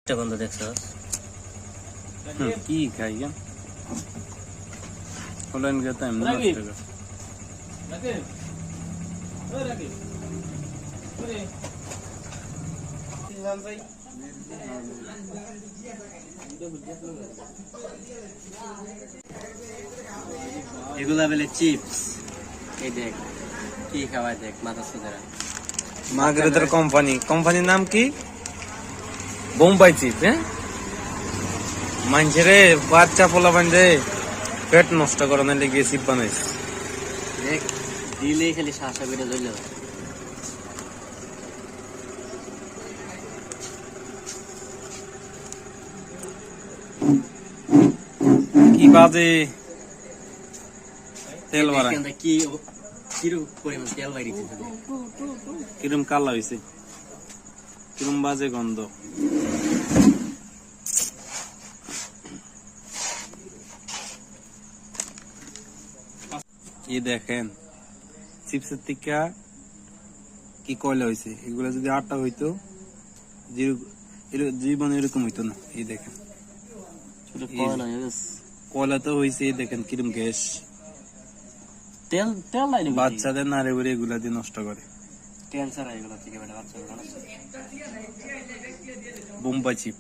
গন্ধ দেখছো কি খাই কেন হলেন গে টাইম নষ্ট করে এগুলা বলে চিপস। এই দেখ কি খাওয়ায়, দেখ মাথা সুদারা মার্গারেটের কোম্পানির নাম কি? বোম্বাই চিপস। হ্যাঁ মানুষের বাচ্চা পোলা বান্ধে পেট নষ্ট করানোর লেগে চিপ বানাইছে। দেখ দিলেই খালি শাসা বেড়ে ধরলে কি বাজে তেল মারা, কি কিরকম পরিমাণ তেল বাইরেছে, কিরম কালা হয়েছে, কিরম বাজে গন্ধ। এই দেখেন চিপসের টিকা কি কয়লা হয়েছে। এগুলা যদি আটা হইতো জীবন এরকম হইতো না। এই দেখেন কয়লা তো হয়েছে। এই দেখেন কিরম গ্যাস, তেল তেল নাই বাচ্চাদের নাড়ে বেড়ে এগুলা দিয়ে নষ্ট করে। ক্যান্সার এগুলো থেকে বাচ্চা বোম্বাই চিপ।